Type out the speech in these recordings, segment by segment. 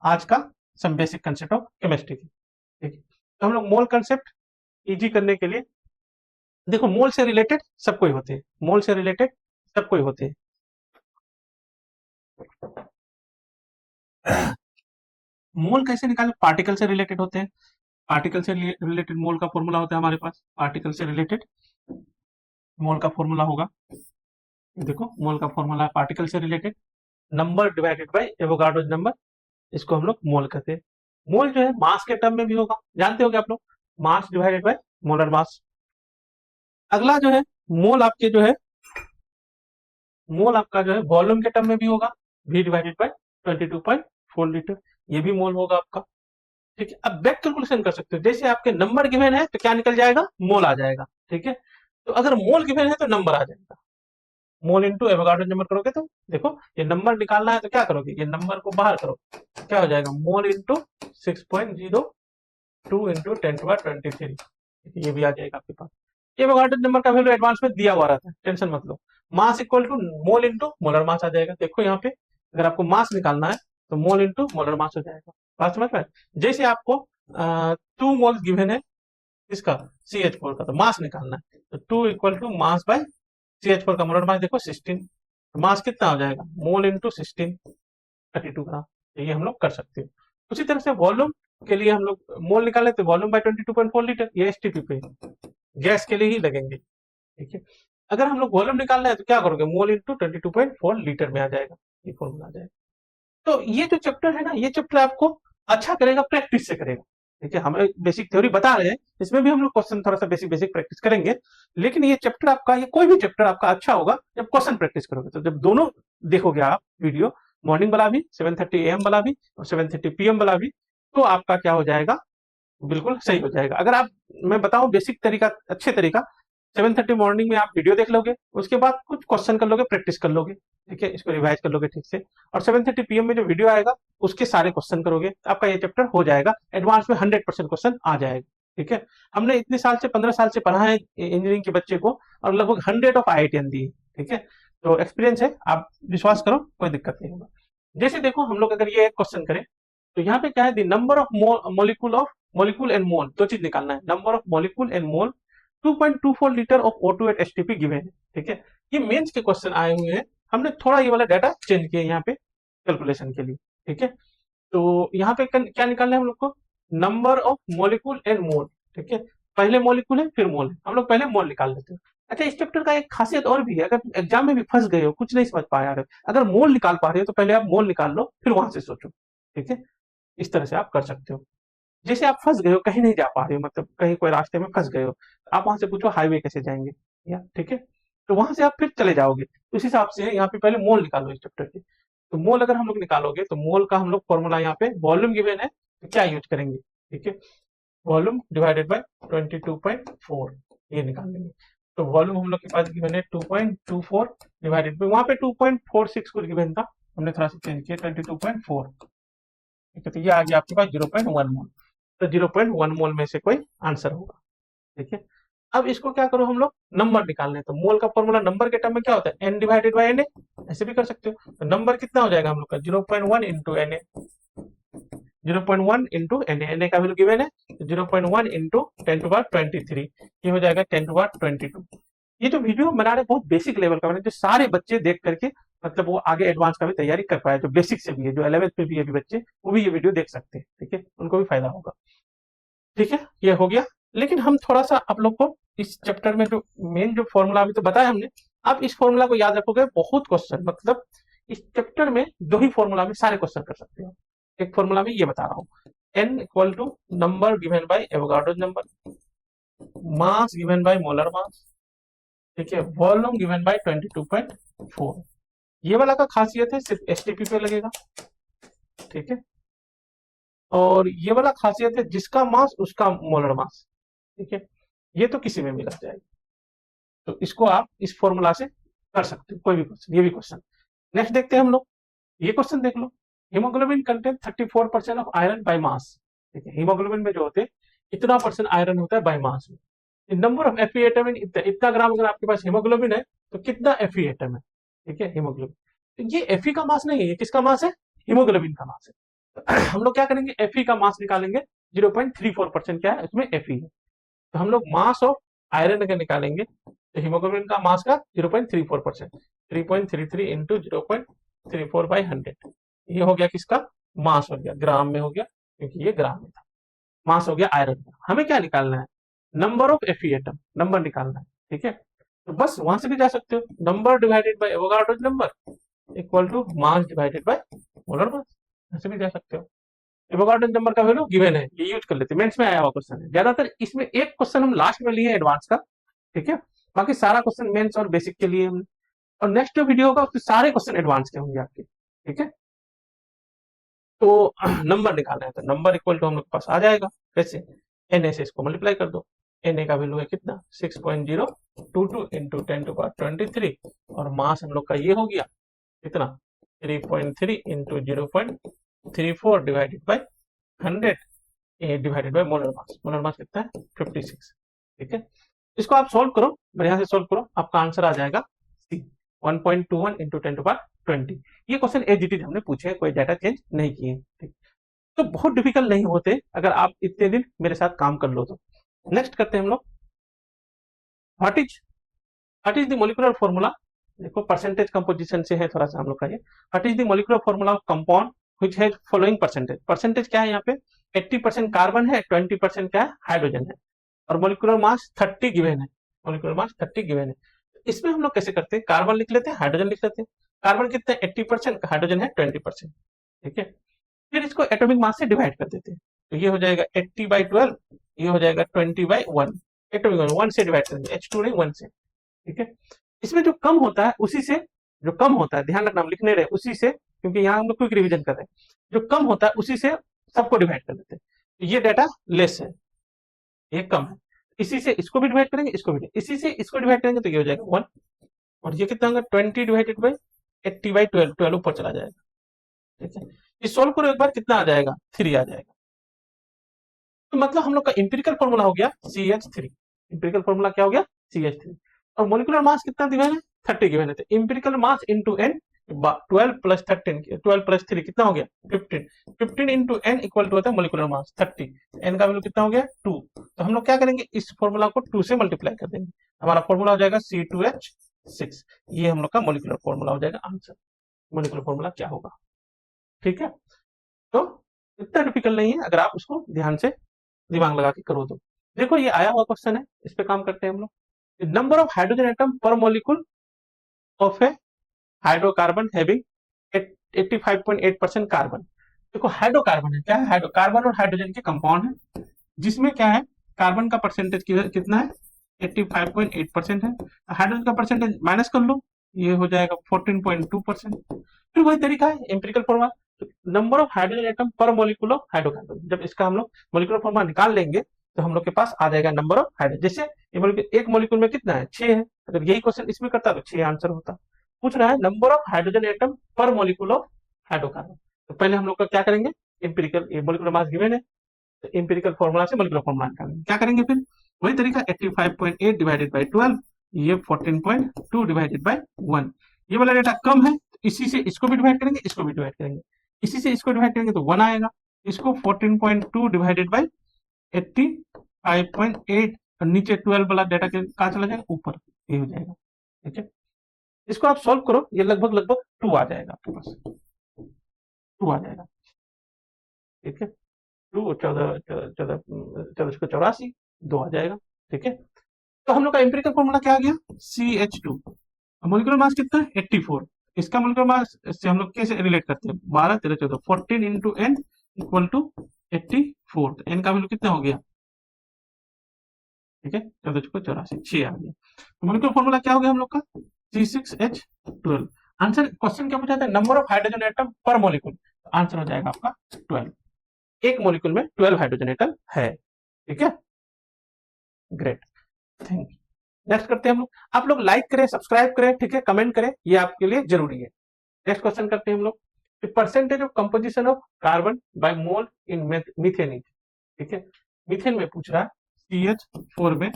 आज का some basic concept of chemistry की। ठीक है, तो हम लोग मोल कंसेप्ट इजी करने के लिए, देखो मोल से रिलेटेड सब कोई होते हैं, मोल से रिलेटेड सब कोई होते हैं। मोल कैसे निकाले? पार्टिकल से रिलेटेड होते हैं। पार्टिकल से रिलेटेड मोल का फॉर्मूला होता है हमारे पास। पार्टिकल से रिलेटेड मोल का फॉर्मूला होगा, देखो मोल का फॉर्मूला है पार्टिकल से related number divided by Avogadro's number, इसको हम लोग मोल कहते हैं। मोल जो है मास के टर्म में भी होगा, जानते होगे आप लोग, मास डिवाइडेड बाय मोलर मास। अगला जो है मोल आपके जो है, मोल आपका जो है वॉल्यूम के टर्म में भी होगा, V डिवाइडेड बाय 22.4 लीटर, ये भी मोल होगा आपका। ठीक है, अब बैक कैलकुलेशन कर सकते हो, जैसे आपके नंबर गिवन है तो क्या निकल जाएगा, मोल आ जाएगा। ठीक है, तो अगर मोल गिवन है तो नंबर आ जाएगा, मोल इंटू एवोगाड्रो नंबर करोगे तो देखो ये नंबर निकालना है तो क्या करोगे, ये नंबर को बाहर करो, क्या हो जाएगा, मोल इंटू 6.02 इंटू 10⁻23, ये भी आ जाएगा आपके पास। एवोगाड्रो नंबर का वैल्यू एडवांस में दिया हुआ रहता है, टेंशन मत लो। Mass equal to mole into molar mass आ जाएगा, देखो यहाँ पे अगर आपको मास निकालना है तो मोल इंटू मोलर मास हो जाएगा। बात समझ में? जैसे आपको 2 मोल गिवन है इसका CH4 का, तो मास निकालना है तो 2 equal to mass bye CH4 का मोलर मास देखो 16, तो मास कितना हो जाएगा, मोल इंटू 16 32 ग्राम, ये हम लोग कर सकते हैं। उसी तरह से वॉल्यूम के लिए हम लोग मोल निकाले तो वॉल्यूम बाय 22.4 लीटर, ये STP पे गैस के लिए ही लगेंगे। ठीक है, अगर हम लोग वॉल्यूम निकालना है तो क्या करोगे, मोल इंटू 22.4 लीटर में आ जाएगा, ये फॉर्मूला आ जाएगा। तो ये जो चैप्टर है ना, ये चैप्टर आपको अच्छा करेगा, प्रैक्टिस से करेगा। ठीक है, हम बेसिक थ्योरी बता रहे हैं, इसमें भी हम लोग क्वेश्चन थोड़ा सा बेसिक बेसिक प्रैक्टिस करेंगे, लेकिन ये चैप्टर आपका, ये कोई भी चैप्टर आपका अच्छा होगा जब क्वेश्चन प्रैक्टिस करोगे। तो जब दोनों देखोगे आप वीडियो, मॉर्निंग वाला भी 7:30 AM वाला भी और 7:30 PM वाला भी, तो आपका क्या हो जाएगा, बिल्कुल सही हो जाएगा। अगर आप, मैं बताऊं बेसिक तरीका, अच्छे तरीका, 7:30 मॉर्निंग में आप वीडियो देख लोगे, उसके बाद कुछ क्वेश्चन कर लोगे, प्रैक्टिस कर लोगे, ठीक है, इसको रिवाइज कर लोगे ठीक से, और 7:30 PM में जो वीडियो आएगा उसके सारे क्वेश्चन करोगे, आपका ये चैप्टर हो जाएगा एडवांस में, 100% क्वेश्चन आ जाएगा। ठीक है, हमने इतने साल से 15 साल से पढ़ा है इंजीनियरिंग के बच्चे को, और लगभग 100 ऑफ IITian दी है। ठीक है, तो एक्सपीरियंस है, आप विश्वास करो, कोई दिक्कत नहीं होगा। जैसे देखो हम लोग अगर ये एक क्वेश्चन करें तो यहाँ पे क्या है, the number of molecule and mole, दो चीज निकालना है, number of molecule and mole 2.24 litre of O2 at STP given है। ठीक है, ये मेंस के क्वेश्चन आए हुए हैं, हमने थोड़ा ये वाला डाटा चेंज किया यहाँ पे कैलकुलेशन के लिए। ठीक है, तो यहाँ पे क्या निकालना है हम लोग को, नंबर ऑफ मॉलिक्यूल एंड मोल। ठीक है, पहले मॉलिक्यूल है फिर मोल है, हम लोग पहले मोल निकाल लेते हैं। अच्छा, इस चैप्टर का एक खासियत और भी है, अगर एग्जाम में भी फंस गए हो, कुछ नहीं समझ पा रहे हो, अगर मोल निकाल पा रहे हो तो पहले आप मोल निकाल लो, फिर वहां से सोचो। ठीक है, इस तरह से आप कर सकते हो। जैसे आप फंस गए हो, कहीं नहीं जा पा रहे हो, मतलब कहीं कोई रास्ते में फंस गए हो, आप वहां से पूछो हाईवे कैसे जाएंगे, या ठीक है, तो वहां से आप फिर चले जाओगे। उस हिसाब से यहाँ पे पहले मोल निकालो इस चैप्टर के। तो मोल अगर हम लोग निकालोगे तो मोल का हम लोग फॉर्मूला, यहाँ पे वॉल्यूम गिवन है तो क्या यूज करेंगे, ठीक है, वॉल्यूम डिवाइडेड बाय 22.4, ये निकाल लेंगे। तो वॉल्यूम हम लोग के पास गिवन है 2.24 डिवाइडेड बाय, वहां पे 2.46 कुछ गिवन था, हमने थोड़ा सा चेंज किया 22.4। ठीक है, तो ये आ गया आपके पास 0.1 मोल, तो 0.1 मोल में से कोई आंसर होगा। ठीक है, अब इसको क्या करो, हम लोग नंबर निकालने, तो मोल का फॉर्मूला नंबर के टर्म में क्या होता है, n डिवाइडेड बाय Na, ऐसे भी कर सकते हो। तो नंबर कितना हो जाएगा हम लोग का, 0.1 इंटू Na, 0.1 इंटू Na का वैल्यू गिवन है, 0.1 इंटू 10⁻23, ये हो जाएगा 10⁻22। ये जो वीडियो बना रहे बहुत बेसिक लेवल का बना, जो सारे बच्चे देख करके मतलब वो आगे एडवांस का भी तैयारी कर पाए, जो बेसिक से भी है, जो 11th में भी है भी बच्चे, वो भी ये वीडियो देख सकते हैं। ठीक है, उनको भी फायदा होगा। ठीक है, ये हो गया। लेकिन हम थोड़ा सा आप लोग को इस चैप्टर में जो मेन जो फॉर्मूला अभी तो बताया हमने, आप इस फॉर्मूला को याद रखोगे, बहुत क्वेश्चन, मतलब इस चैप्टर में 2 ही फॉर्मूला में सारे क्वेश्चन कर सकते हो। एक फॉर्मूला में ये बता रहा हूँ, n equal to number given by Avogadro number, mass given by molar mass, ठीक है, वॉल्यूम गिवन बाय 22.4। ये वाला का खासियत है सिर्फ STP पे लगेगा। ठीक है, और ये वाला खासियत है जिसका मास उसका मोलर मास। ठीक है, ये तो किसी में भी लग जाएगा, तो इसको आप इस फॉर्मूला से कर सकते हो कोई भी क्वेश्चन, ये भी क्वेश्चन। नेक्स्ट देखते हैं हम लोग, ये क्वेश्चन देख लो, haemoglobin content 34% of iron by mass. ठीक है, हीमोग्लोबिन में जो होते हैं इतना परसेंट आयरन होता है बाय मास में। Number of Fe atom in इतना ग्राम, अगर आपके पास हीमोग्लोबिन है तो कितना Fe एटम है। ठीक है, हीमोग्लोबिन, तो ये Fe का मास नहीं है, ये किसका मास है, हीमोग्लोबिन का मास है। हम लोग क्या करेंगे, Fe का मास निकालेंगे। 0.34% क्या है इसमें, Fe है। तो हम लोग मास ऑफ आयरन का निकालेंगे, तो हीमोग्लोबिन का मास का 0.34%, 3.33 इंटू 0.34 बाई 100, ये हो गया किसका मास, हो गया ग्राम में हो गया, क्योंकि ये ग्राम में था। मास हो गया आयरन का। हमें क्या निकालना है, number of Fe atom, number निकालना है। ठीक है, तो बस वहां से भी जा सकते हो, number divided by Avogadro's number equal to mass divided by molar mass, ऐसे भी जा सकते हो। एवोगाड्रो नंबर का वैल्यू गिवन है, ये यूज कर लेते हैं, मेंस में आया हुआ क्वेश्चन है। ज्यादातर इसमें एक क्वेश्चन हम लास्ट में लिए एडवांस का, ठीक है, बाकी सारा क्वेश्चन मेंस और बेसिक के लिए हमने। और नेक्स्ट जो वीडियो होगा उसके सारे क्वेश्चन एडवांस के होंगे आपके। ठीक है, तो नंबर निकालना है, तो नंबर इक्वल टू हम लोग के पास आ जाएगा कैसे, Na से इसको मल्टीप्लाई कर दो। Na का वैल्यू है कितना, 6.022 इंटू 10⁻23, और मास हम लोग का ये हो गया कितना, 3.3 into 0.34 divided by 100 divided by molar mass. Molar mass कितना है, 56। ठीक है, इसको आप सोल्व करो, बढ़िया से सोल्व करो, आपका आंसर आ जाएगा सी, 1.21 इंटू 10⁻20। ये क्वेश्चन एज इट इज हमने पूछे हैं, कोई डाटा चेंज नहीं किए। ठीक, तो बहुत डिफिकल्ट नहीं होते अगर आप इतने दिन मेरे साथ काम कर लो तो। नेक्स्ट करते हैं हम लोग, what is the molecular formula. देखो परसेंटेज कंपोजिशन से है थोड़ा सा हम लोग का ये। What is the molecular formula of compound which has following percentage. Percentage क्या है यहाँ पे, 80% कार्बन है, 20% क्या है, हाइड्रोजन है, और मोलिकुलर मास 30 गिवन है। मोलिकुलर मास 30 गिवन है। इसमें हम लोग कैसे करते हैं, कार्बन लिख लेते हैं, हाइड्रोजन लिख लेते हैं। कार्बन कितने, 80%, हाइड्रोजन है 20%। ठीक है, फिर इसको एटॉमिक मास से डिवाइड कर देते हैं, तो ये हो जाएगा 80/12, ये हो जाएगा 20/1। एटॉमिक मास 1 से डिवाइड करेंगे, H2 नहीं 1 से। ठीक है, इसमें जो कम होता है उसी से, जो कम होता है ध्यान रखना, हम लिखने रहे उसी से, क्योंकि यहाँ हम लोग क्विक रिवीजन कर रहे हैं, जो कम होता है उसी से सबको डिवाइड कर देते हैं। तो ये डाटा लेस है, ये कम है, इसी से इसको भी डिवाइड करेंगे, इसको भी, इसी से इसको डिवाइड करेंगे, तो ये हो जाएगा 1। और ये कितना होगा, 20 डिवाइडेड बाई 80/12, 12 ऊपर चला जाएगा। ठीक है, ये सोल्व करो एक बार, कितना आ जाएगा, 3 आ जाएगा। तो मतलब हम लोग का इंपेरिकल फॉर्मूला हो गया CH3। इंपेरिकल फॉर्मूला क्या हो गया, CH3। और मोलिकुलर मास कितना गिवन है, 30 गिवन है, तो empirical mass into N, 12 plus 13, 12 plus 3 कितना हो गया, 15। 15 इंटू एन इक्वल टू होता है मोलिकुलर मास 30, एन का वैल्यू कितना हो गया, 2। तो हम लोग क्या करेंगे, इस फॉर्मूला को 2 से मल्टीप्लाई कर देंगे, हमारा फॉर्मूला हो जाएगा C2H6। ये हम लोग का मोलिकुलर फॉर्मूला हो जाएगा आंसर। मोलिकुलर फॉर्मूला क्या होगा, ठीक है, तो इतना डिफिकल्ट नहीं है अगर आप उसको ध्यान से दिमाग लगा के करो तो। देखो ये आया हुआ क्वेश्चन है, इस पे काम करते हैं हम लोग। नंबर ऑफ हाइड्रोजन एटम पर molecule of A hydrocarbon having 85.8% carbon. देखो हाइड्रोकार्बन है, क्या है, हाइड्रोकार्बन और हाइड्रोजन के कंपाउंड है, जिसमें क्या है, कार्बन का परसेंटेज कितना है, 85.8% है। हाइड्रोजन का परसेंटेज माइनस कर लो, ये हो जाएगा 14.2%। फिर वही तरीका है, empirical formula, number of hydrogen atom पर मॉलिक्यूल ऑफ हाइड्रोकार्बन। जब इसका हम लोग मॉलिक्यूलर फॉर्मूला निकाल लेंगे तो हम लोग के पास आ जाएगा नंबर ऑफ हाइड्रोजन। जैसे ये मॉलिक्यूल, एक मॉलिक्यूल में कितना है, 6 है, अगर यही क्वेश्चन इसमें करता तो 6 आंसर होता। पूछ रहा है नंबर ऑफ हाइड्रोजन एटम पर मॉलिक्यूल ऑफ हाइड्रोकार्बन, तो पहले हम लोग का क्या करेंगे, एम्पिरिकल, ये मॉलिक्यूलर मास गिवन है, तो एम्पिरिकल फॉर्मूला से मॉलिक्यूलर फॉर्मूला निकालेंगे। क्या करेंगे फिर, वही तरीका, 85.8 डिवाइडेड बाई 12, ये 14.2 डिवाइडेड बाई 1। ये वाला डेटा कम है, तो इसी से इसको भी डिवाइड करेंगे, इसको भी डिवाइड करेंगे, इसी से इसको डिवाइड करेंगे तो 1 आएगा। इसको 14.2 डिवाइडेड बाई 85.8, और नीचे 12 वाला डेटा कहाँ चला जाएगा, ऊपर, ये हो जाएगा। ठीक है, इसको आप सॉल्व करो, ये लगभग लगभग 2 आ जाएगा आपके पास, 2 आ जाएगा। ठीक है, 2 14 14 1484, 2 आ जाएगा। ठीक है, तो हम लोग का एम्पिरिकल फॉर्मूला क्या आ गया, CH2। मोलिकुलर मास कितना है, 84। इसका मोलिकुलर मास से हम लोग कैसे रिलेट करते हैं, 12 13 14, 14 इंटू एन इक्वल टू 84। तो एन का वैल्यू कितना हो गया, ठीक है, 1484, 6 आ गया। तो मोलिकुलर फॉर्मूला क्या हो गया हम लोग का, C6H12। आंसर, क्वेश्चन क्या पूछा था, नंबर ऑफ हाइड्रोजन एटम पर मॉलिक्यूल, आंसर हो जाएगा आपका 12। एक मॉलिक्यूल में 12 हाइड्रोजन एटम है। ठीक है, ग्रेट, थैंक यू। नेक्स्ट करते हैं हम लोग, आप लोग लाइक करें, सब्सक्राइब करें, ठीक है, कमेंट करें, ये आपके लिए जरूरी है। नेक्स्ट क्वेश्चन करते हैं हम लोग, percentage of composition of carbon by mole in methane is. ठीक है, मीथेन में पूछ रहा है, CH4 में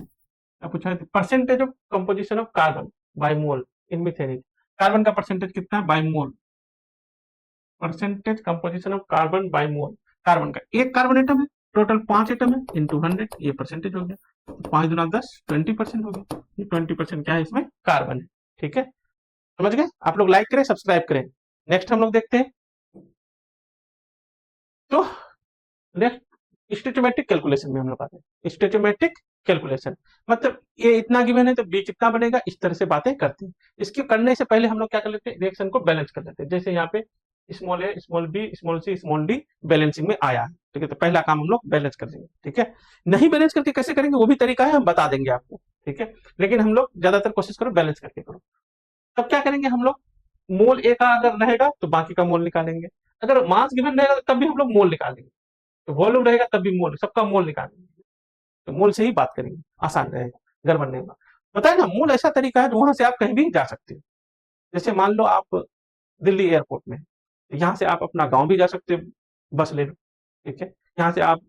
पूछा है percentage of composition of carbon by mole in methane is. Carbon का परसेंटेज कितना है by mole, percentage composition of carbon by mole, carbon का एक कार्बन एटम है, टोटल 5 एटम है इंटू 100, ये परसेंटेज हो गया, 5 गुना 10 20% हो गया, ये 20% क्या है इसमें, कार्बन है। ठीक है, समझ गए आप लोग, लाइक करें सब्सक्राइब करें। नेक्स्ट हम लोग देखते हैं, तो नेक्स्ट स्टेटोमेट्रिक कैलकुलेशन में हम लोग आते हैं। स्टेटोमेट्रिक कैलकुलेशन मतलब ये इतना गिवन है तो बी कितना बनेगा, इस तरह से बातें करते हैं। इसके करने से पहले हम लोग क्या कर लेते हैं, रिएक्शन को बैलेंस कर लेते हैं। जैसे यहाँ पे स्मॉल ए small B small C small D balancing में आया है, ठीक है, तो पहला काम हम लोग बैलेंस कर देंगे। ठीक है, नहीं बैलेंस करके कैसे करेंगे वो भी तरीका है, हम बता देंगे आपको। ठीक है, लेकिन हम लोग ज्यादातर कोशिश करो बैलेंस करके करो। तब क्या करेंगे हम लोग, मोल ए का अगर रहेगा तो बाकी का मोल निकालेंगे, अगर मास गिवन रहेगा तो तब भी हम लोग मोल निकालेंगे, तो वॉल्यूम रहेगा तब भी मोल, सबका मोल निकालेंगे, तो मोल से ही बात करेंगे, आसान रहेगा, गड़बड़ नहीं होगा। पता है ना, मोल ऐसा तरीका है वहां से आप कहीं भी जा सकते हो। जैसे मान लो आप दिल्ली एयरपोर्ट में, यहाँ से आप अपना गांव भी जा सकते हो, बस ले लो। ठीक है, यहाँ से आप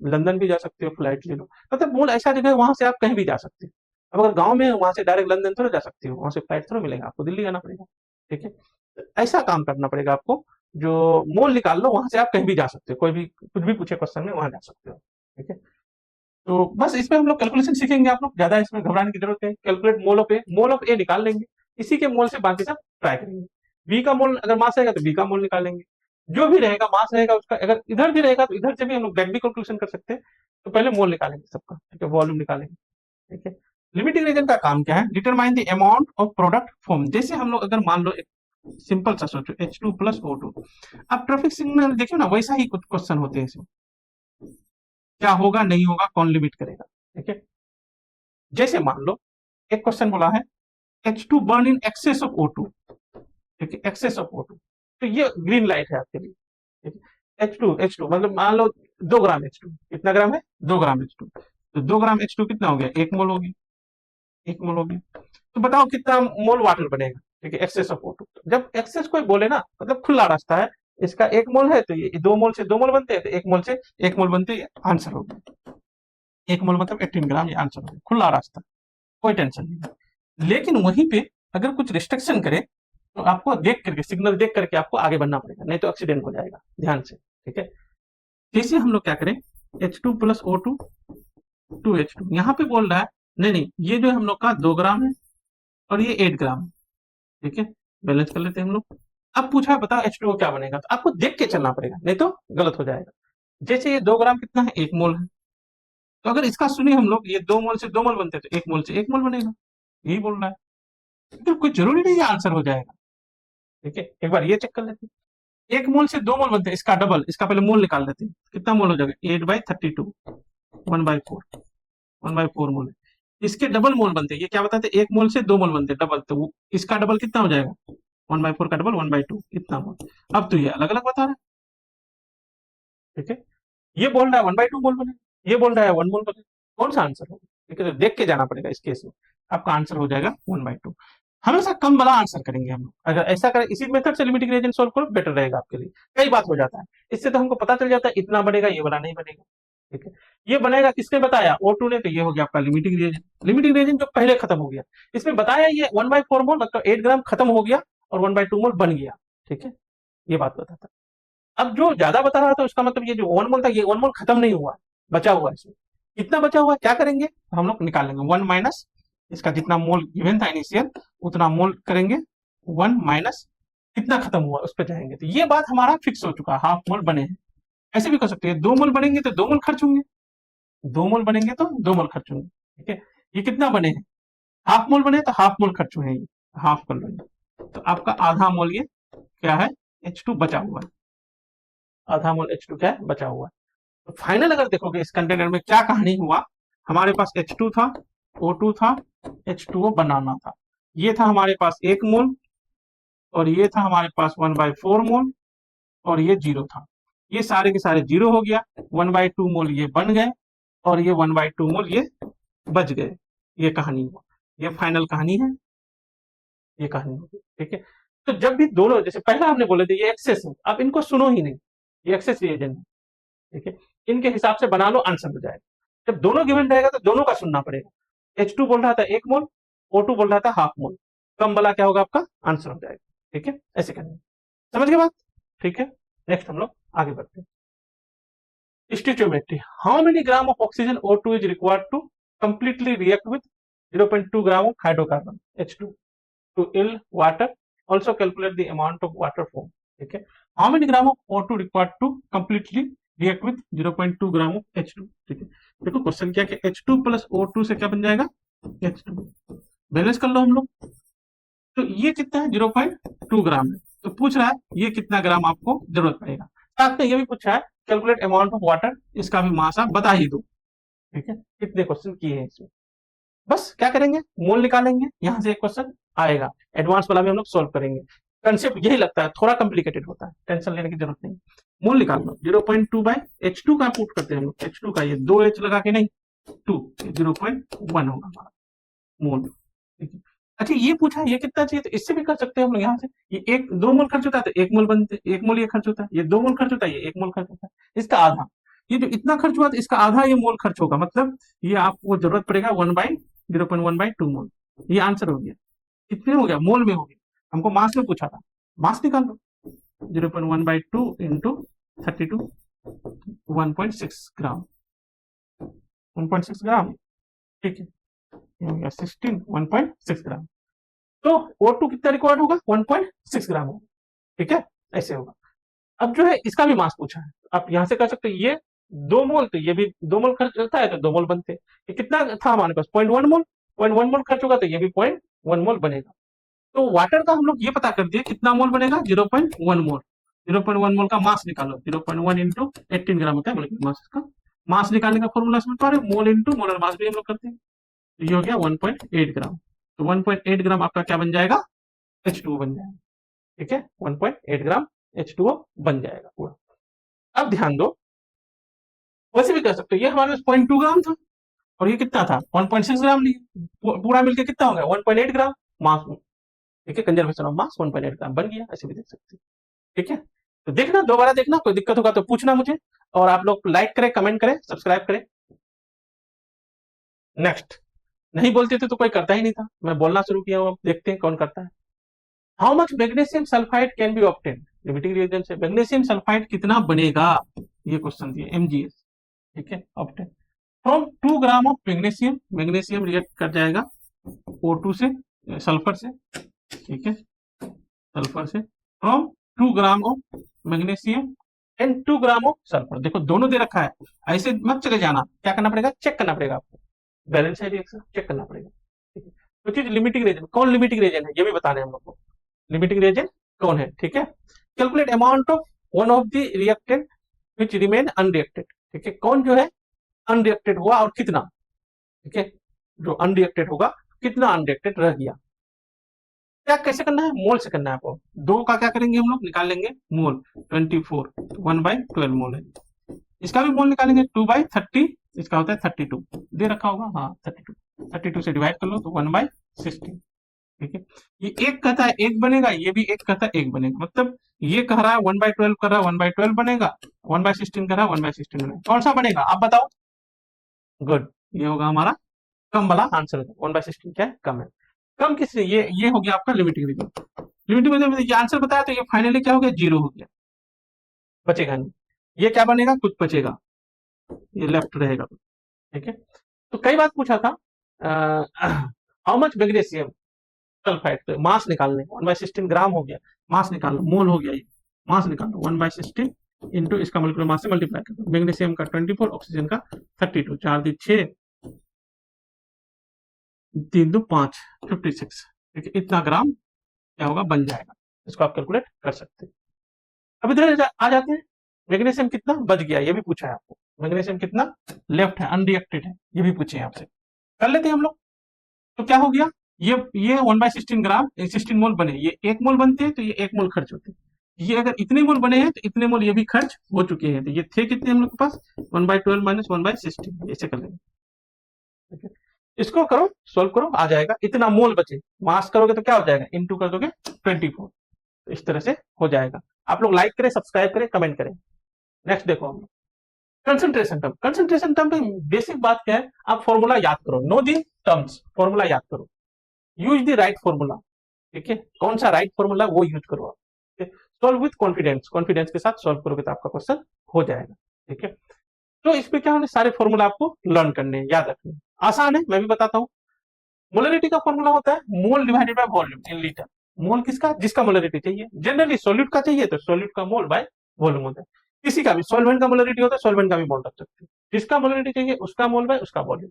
लंदन भी जा सकते हो, फ्लाइट ले लो। मतलब मोल ऐसा जगह है वहां से आप कहीं भी जा सकते हो। अब अगर गांव में है वहां से डायरेक्ट लंदन थोड़ा जा सकते हो, वहां से फ्लाइट थोड़ा मिलेगा, आपको दिल्ली आना पड़ेगा। ठीक है, तो ऐसा काम करना पड़ेगा आपको, जो मोल निकाल लो वहां से आप कहीं भी जा सकते हो, कोई भी कुछ भी पूछे क्वेश्चन में वहां जा सकते हो। ठीक है, तो बस इसमें हम लोग कैलकुलेशन सीखेंगे, आप लोग ज्यादा इसमें घबराने की जरूरत है। कैलकुलेट मोल ऑफ ए निकाल लेंगे, इसी के मोल से बाकी सब ट्राई करेंगे। बी का मोल अगर मास रहेगा तो बी का मोल निकालेंगे, जो भी रहेगा मास रहेगा उसका, अगर इधर भी रहेगा तो इधर से भी हम लोग बैक भी कैलकुलेशन कर सकते हैं। तो पहले मोल निकालेंगे सबका, ठीक है, वॉल्यूम निकालेंगे। ठीक है, लिमिटिंग रीजन का काम क्या है, determine the amount of product form. जैसे हम लोग अगर मान लो एक सिंपल सा सोचो H2 प्लस O2, अब ट्रैफिक सिग्नल देखियो ना, वैसा ही कुछ क्वेश्चन होते हैं इसमें, क्या होगा नहीं होगा कौन लिमिट करेगा। ठीक है, जैसे मान लो एक क्वेश्चन बोला है H2 burn in excess of O2, ठीक है, एक्सेस ऑफ O2, तो ये ग्रीन लाइट है आपके लिए। ठीक है, H2 मतलब मान लो 2 ग्राम H2, कितना ग्राम है, 2 ग्राम H2, तो 2 ग्राम H2 कितना हो गया, 1 मोल हो गया, 1 मोल हो गया। तो बताओ कितना मोल वाटर बनेगा। ठीक है, एक्सेस ऑफ O2, जब एक्सेस कोई बोले ना मतलब खुला रास्ता है, इसका 1 मोल है तो ये 2 मोल से 2 मोल बनते हैं, तो 1 मोल से 1 मोल बनते हैं, आंसर हो गया। 1 मोल मतलब 18 ग्राम, ये आंसर हो गया, खुला रास्ता, कोई टेंशन नहीं। लेकिन वहीं पे अगर कुछ रिस्ट्रिक्शन करे तो आपको देख करके, सिग्नल देख करके आपको आगे बढ़ना पड़ेगा, नहीं तो एक्सीडेंट हो जाएगा, ध्यान से। ठीक है, जैसे हम लोग क्या करें, H2 प्लस O2 2H2, यहाँ पे बोल रहा है नहीं नहीं, ये जो हम लोग का 2 ग्राम है और ये 8 ग्राम है। ठीक है, बैलेंस कर लेते हैं हम लोग। अब पूछा है बताओ H2O क्या बनेगा, तो आपको देख के चलना पड़ेगा, नहीं तो गलत हो जाएगा। जैसे ये 2 ग्राम कितना है, 1 मोल है, तो अगर इसका सुनिए हम लोग, ये 2 मोल से 2 मोल बनते हैं तो 1 मोल से 1 मोल बनेगा, यही बोल रहा है। तो कोई जरूरी नहीं है आंसर हो जाएगा। ठीक है, एक बार ये चेक कर लेते हैं, 1 मोल से 2 मोल बनते हैं, इसका डबल, इसका पहले मोल निकाल लेते हैं, कितना मोल हो जाएगा, 8/32, 1/4, 1/4 मोल है। इसके डबल मोल बनते हैं, ये क्या बताते हैं, 1 मोल से 2 मोल बनते हैं डबल, तो इसका डबल कितना हो जाएगा, 1/4 का डबल 1/2, इतना मोल। अब तो ये अलग अलग बता रहा है। ठीक है, ये बोल रहा है 1/2 मोल बने, ये बोल रहा है 1 मोल बने, कौन सा आंसर होगा। ठीक है, तो देख के जाना पड़ेगा इस केस में, आपका आंसर हो जाएगा 1/2। हमेशा कम वाला आंसर करेंगे हम लोग, अगर ऐसा करें इसी मेथड से लिमिटिंग रीजन सोल्व करो, बेटर रहेगा आपके लिए। कई बात हो जाता है इससे, तो हमको पता चल जाता है इतना बनेगा, ये वाला नहीं बनेगा। ठीक है, ये बनेगा किसने बताया, O2 ने, तो ये हो गया आपका लिमिटिंग रीजन। लिमिटिंग रीजन जो पहले खत्म हो गया, इसमें बताया ये 1/4 मोल मतलब 8 ग्राम खत्म हो गया और 1/2 मोल बन गया। ठीक है, ये बात बताता। अब जो ज्यादा बता रहा था उसका मतलब ये जो 1 मोल था, ये 1 मोल खत्म नहीं हुआ, बचा हुआ है इसमें। कितना बचा हुआ है, क्या करेंगे, तो हम लोग निकाल लेंगे 1 माइनस इसका जितना मोल गिवन था इनिशियल, उतना मोल करेंगे, 1 माइनस कितना खत्म हुआ उस पर जाएंगे, तो ये बात हमारा फिक्स हो चुका है, हाफ मोल बने हैं। ऐसे भी कर सकते हैं, 2 मोल बनेंगे तो 2 मोल खर्च होंगे, 2 मोल बनेंगे तो 2 मोल खर्च होंगे। ठीक है, ये कितना बने हैं, हाफ मोल बने तो हाफ मोल खर्च हुए हैं, हाफ कर लो, तो आपका आधा मोल ये क्या है, H2 बचा हुआ है, आधा मोल H2 क्या है, बचा हुआ है। तो फाइनल अगर देखोगे इस कंटेनर में क्या कहानी हुआ, हमारे पास H2 था, O2 था, H2O बनाना था, ये था हमारे पास 1 मोल और ये था हमारे पास 1/4 मोल और ये 0 था, ये सारे के सारे 0 हो गया, 1/2 मोल ये बन गए और ये 1/2 मोल ये बच गए। ये कहानी हुआ, ये फाइनल कहानी है, ये कहानी होगी। ठीक है, तो जब भी दोनों, जैसे पहला हमने बोले थे ये एक्सेस है, अब इनको सुनो ही नहीं, ये एक्सेस रिएजेंट है। ठीक है, इनके हिसाब से बना लो, आंसर हो जाएगा। जब दोनों गिवन रहेगा तो दोनों का सुनना पड़ेगा। H2 बोल रहा था 1 मोल, O2 बोल रहा था हाफ मोल, कम वाला क्या होगा आपका आंसर हो जाएगा। ठीक है, ऐसे करेंगे, समझ गए बात। ठीक है, नेक्स्ट हम लोग आगे बढ़ते हैं। Stoichiometry, how many gram of oxygen O2 is required to completely react with 0.2 gram of hydrocarbon H2 to ill water. Also calculate the amount of water form. ठीक है, how many gram of O2 required to completely react with 0.2 gram of H2. ठीक है, देखो question क्या कि H2 plus O2 से क्या बन जाएगा H2, बैलेंस कर लो हम लोग। तो ये कितना है 0.2 ग्राम है, तो पूछ रहा है ये कितना ग्राम आपको जरूरत पड़ेगा। साथ में ये भी पूछा है कैलकुलेट अमाउंट ऑफ वाटर, इसका भी मास आप बता ही दो। ठीक है, कितने क्वेश्चन किए हैं इसमें, बस क्या करेंगे मोल निकालेंगे, यहां से एक क्वेश्चन आएगा, एडवांस वाला भी हम लोग सोल्व करेंगे। कंसेप्ट यही लगता है, थोड़ा कॉम्प्लिकेटेड होता है, टेंशन लेने की जरूरत नहीं। मोल निकाल लो 0.2 बाय H2 का पुट करते हैं हम लोग, H2 का ये 2H लगा के नहीं 2, 0.1 होगा हमारा मोल। ठीक है, अच्छा ये पूछा ये कितना चाहिए, तो इससे भी कर सकते हैं हम लोग यहाँ से, ये एक 2 मोल खर्च होता है तो 1 मोल बनते, 1 मोल ये खर्च होता है, ये 2 मोल खर्च होता है, ये 1 मोल खर्च होता है, इसका आधा, ये जो इतना खर्च हुआ तो इसका आधा ये मोल खर्च होगा, मतलब ये आपको जरूरत पड़ेगा 0.1/2 मोल। ये आंसर हो गया, कितने हो गया मोल में हो गया, हमको मास में पूछा था, मास निकाल लो 0.1/2 इंटू 32 1.6 ग्राम, 1.6 ग्राम। ठीक है, ये हो गया 16 1.6 ग्राम, तो O2 कितना रिक्वायर्ड होगा 1.6 ग्राम होगा। ठीक है, ऐसे होगा। अब जो है इसका भी मास पूछा है, आप यहां से कर सकते हो, ये 2 मोल तो ये भी 2 मोल खर्च होता है तो 2 मोल बनते हैं, ये कितना था हमारे पास 0.1 मोल, 0.1 मोल खर्च होगा तो ये भी 0.1 मोल बनेगा। तो वाटर का हम लोग ये पता कर दिए कितना मोल बनेगा 0.1 मोल, 0.1 मोल का मास निकालो, 0.1 इंटू 18 ग्राम होता है मोलिकुलर मास, इसका मास निकालने का फॉर्मूला समझ पा रहे हो, मोल इंटू मोलर मास भी हम लोग करते हैं, तो ये हो गया 1.8 ग्राम, तो 1.8 ग्राम आपका क्या बन जाएगा H2O बन जाएगा। ठीक है, 1.8 ग्राम H2O बन जाएगा पूरा। अब ध्यान दो, वैसे भी कर सकते हो, ये हमारे पास 0.2 ग्राम था और ये कितना था 1.6 ग्राम लिए, पूरा मिलकर कितना हो गया 1.8 ग्राम मास। ठीक है, कंजर्वेशन ऑफ मास 1.8 ग्राम बन गया, ऐसे भी देख सकते हैं। ठीक है, तो देखना, दोबारा देखना, कोई दिक्कत होगा तो पूछना मुझे, और आप लोग लाइक करें, कमेंट करें, सब्सक्राइब करें। नेक्स्ट, नहीं बोलते थे तो कोई करता ही नहीं था, मैं बोलना शुरू किया हूं, अब देखते हैं कौन करता है। How much magnesium sulphide can be obtain, limiting reagent से मैग्नीशियम सल्फाइड कितना बनेगा, ये क्वेश्चन दिए MgS। ठीक है, obtain from 2 gram of magnesium, magnesium react कर जाएगा O2 से, सल्फर से। ठीक है, सल्फर से from 2 gram of magnesium and 2 gram of sulphur. देखो दोनों दे रखा है, ऐसे मत चले जाना, क्या करना पड़ेगा चेक करना पड़ेगा आपको, बैलेंस है रिएक्शन चेक करना पड़ेगा। ठीक है, तो चीज लिमिटिंग रिएजेंट, कौन लिमिटिंग रिएजेंट है ये भी बताना है हम लोग को, लिमिटिंग रिएजेंट कौन है। ठीक है, calculate amount of one of the reactant which remain unreacted. ठीक है, कौन जो है अनरिएक्टेड हुआ और कितना। ठीक है, जो अनरिएक्टेड होगा कितना अनरिएक्टेड रह गया। क्या कैसे करना है, मोल से करना है आपको, 2 का क्या करेंगे हम लोग निकाल लेंगे मोल, 24 1/12 मोल है, इसका भी मोल निकालेंगे 2/30, इसका होता है 32 दे रखा होगा, हाँ 32 से डिवाइड कर लो तो 1/16। ठीक है, ये एक कहता है 1 बनेगा, ये भी एक कहता है 1 बनेगा, मतलब ये कह रहा है 1/12 कर रहा है 1/12 बनेगा, 1/16 कर रहा है 1/16 बनेगा, कौन सा बनेगा आप बताओ। गुड, ये होगा हमारा कम वाला आंसर, 1/16 क्या है कम है, कम किससे, ये हो गया आपका लिमिटिंग रिजल्ट। लिमिटिंग रिजल्ट ये आंसर बताया तो ये फाइनली क्या हो गया 0 हो गया, बचेगा नहीं, ये क्या बनेगा कुछ बचेगा, ये लेफ्ट रहेगा। ठीक है, तो कई बार पूछा था हाउ मच मैग्नीशियम सल्फाइड, तो मास निकालने 1/16 ग्राम हो गया, मास निकाल लो, मोल हो गया, ये मास निकाल लो 1/16 इंटू इसका मोलिकुलर मास से मल्टीप्लाई कर दो, मैग्नीशियम का 24 ऑक्सीजन का 32, 4 × 6 3 × 5 56। ठीक है, इतना ग्राम क्या होगा बन जाएगा, इसको आप कैलकुलेट कर सकते हैं। अब इधर आ जाते हैं, मैग्नीशियम कितना बच गया ये भी पूछा है आपको, मैग्नीशियम कितना लेफ्ट है अनरिएक्टेड है ये भी पूछे हैं आपसे, कर लेते हैं हम लोग। तो क्या हो गया, ये 1/16 ग्राम 16 मोल बने, ये 1 मोल बनते हैं तो ये 1 मोल खर्च होते हैं, ये अगर इतने मोल बने हैं तो इतने मोल ये भी खर्च हो चुके हैं, तो ये थे कितने हम लोग के पास 1/12 माइनस 1/16, ऐसे कर लेंगे। ठीक है, इसको करो सोल्व करो आ जाएगा, इतना मोल बचे, मास करोगे तो क्या हो जाएगा इंटू कर दोगे 24, तो इस तरह से हो जाएगा। आप लोग लाइक करें, सब्सक्राइब करें, कमेंट करें। नेक्स्ट देखो हम लोग कंसंट्रेशन टर्म, कंसंट्रेशन टर्म पे बेसिक बात क्या है, आप फॉर्मूला याद करो, नो दी टर्म्स, फॉर्मूला याद करो, यूज द राइट फॉर्मूला। ठीक है, कौन सा राइट फॉर्मूला वो यूज करो आप। सॉल्व विथ कॉन्फिडेंस, कॉन्फिडेंस के साथ सॉल्व करोगे तो आपका क्वेश्चन हो जाएगा। ठीक है, तो इसमें क्या होने, सारे फॉर्मूला आपको लर्न करने हैं, याद रखने हैं। आसान है, मैं भी बताता हूँ। मोलरिटी का फॉर्मूला होता है mole divided by volume in litre. Mole किसका, जिसका मोलरिटी चाहिए, जनरली सॉल्यूट का चाहिए तो सॉल्यूट का मोल बाय वॉल्यूम होता है। किसी का भी सॉल्वेंट का मोलरिटी होता है, सॉल्वेंट का भी मोल रख सकते हो, जिसका मोलरिटी चाहिए उसका मोल बाय उसका वॉल्यूम।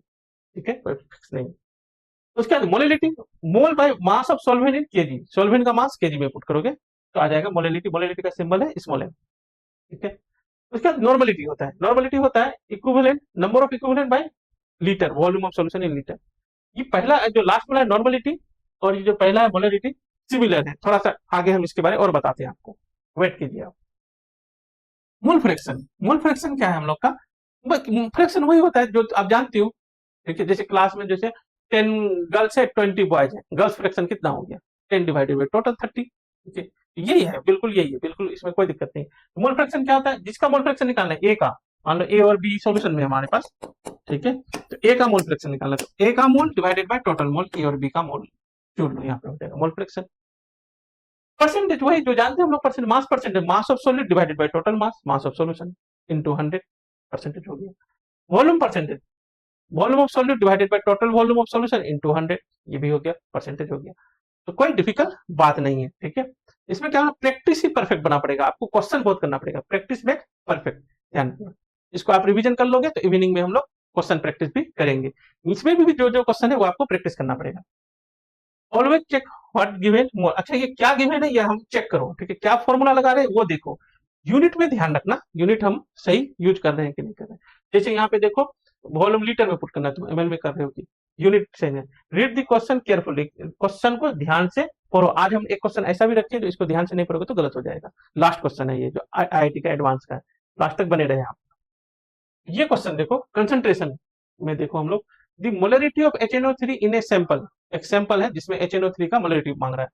ठीक है, कोई फिक्स नहीं। उसके बाद molarity, mole by mass of solvent in KG, solvent का मास केजी में पुट करोगे तो आ जाएगा मोलरिटी। मोलरिटी का सिंबल है स्मॉल एम। ठीक है, उसके बाद नॉर्मलिटी होता है, नॉर्मलिटी होता है equivalent number of equivalent by litre, volume of solution in litre. ये पहला जो लास्ट वाला है नॉर्मलिटी, और ये जो पहला है मोलरिटी, सिमिलर है। थोड़ा सा आगे हम इसके बारे में और बताते हैं आपको, वेट कीजिए आप। मोल फ्रैक्शन, मोल फ्रैक्शन क्या है हम लोग का, फ्रैक्शन वही होता है जो आप जानते हो। ठीक है, जैसे क्लास में जैसे 10 गर्ल्स है 20 बॉयज है, गर्ल्स फ्रैक्शन कितना हो गया, 10 डिवाइडेड बाई टोटल 30। ठीक है, यही है, बिल्कुल यही है, बिल्कुल इसमें कोई दिक्कत नहीं। मोल फ्रैक्शन क्या होता है, जिसका मोल फ्रैक्शन निकालना है ए का, मान लो ए और बी सॉल्यूशन में हमारे पास। ठीक है, तो ए का मोल फ्रैक्शन निकालना है, तो ए का mole divided by total mole, A और बी का मोल जोड़ लो, यहाँ पे हो जाएगा मोल फ्रैक्शन। परसेंटेज वही जो जानते हैं हम लोग, percent mass, percentage mass of solid divided by total mass, mass of solution into 100, percentage हो गया। Volume percentage, volume of solid divided by total volume of solution into 100, ये भी हो गया, परसेंटेज हो गया। तो कोई डिफिकल्ट बात नहीं है। ठीक है, इसमें क्या होना, प्रैक्टिस ही परफेक्ट बना पड़ेगा आपको, क्वेश्चन बहुत करना पड़ेगा, प्रैक्टिस में परफेक्ट। ध्यान रखना, इसको आप रिवीजन कर लोगे तो इवनिंग में हम लोग क्वेश्चन प्रैक्टिस भी करेंगे। इसमें भी जो जो क्वेश्चन है वो आपको प्रैक्टिस करना पड़ेगा। ऑलवेज चेक व्हाट गिवन मोल, अच्छा ये क्या गिवन है ये हम चेक करो। ठीक है, क्या फॉर्मूला लगा रहे हैं वो देखो, यूनिट में ध्यान रखना, यूनिट हम सही यूज कर रहे हैं कि नहीं कर रहे हैं। जैसे यहाँ पे देखो वॉल्यूम लीटर में पुट करना है, तुम एमएल में कर रहे हो कि यूनिट सही है। Read the question carefully, question को ध्यान से पढ़ो। आज हम एक क्वेश्चन ऐसा भी रखे जो इसको ध्यान से नहीं पढ़ोगे तो गलत हो जाएगा। लास्ट क्वेश्चन है ये जो आईआईटी का एडवांस का है, लास्ट तक बने रहे आप। ये क्वेश्चन देखो कंसंट्रेशन में, देखो हम लोग the molarity of HNO3 in a sample, एक सैंपल है जिसमें HNO3 का मोलरिटी मांग रहा है।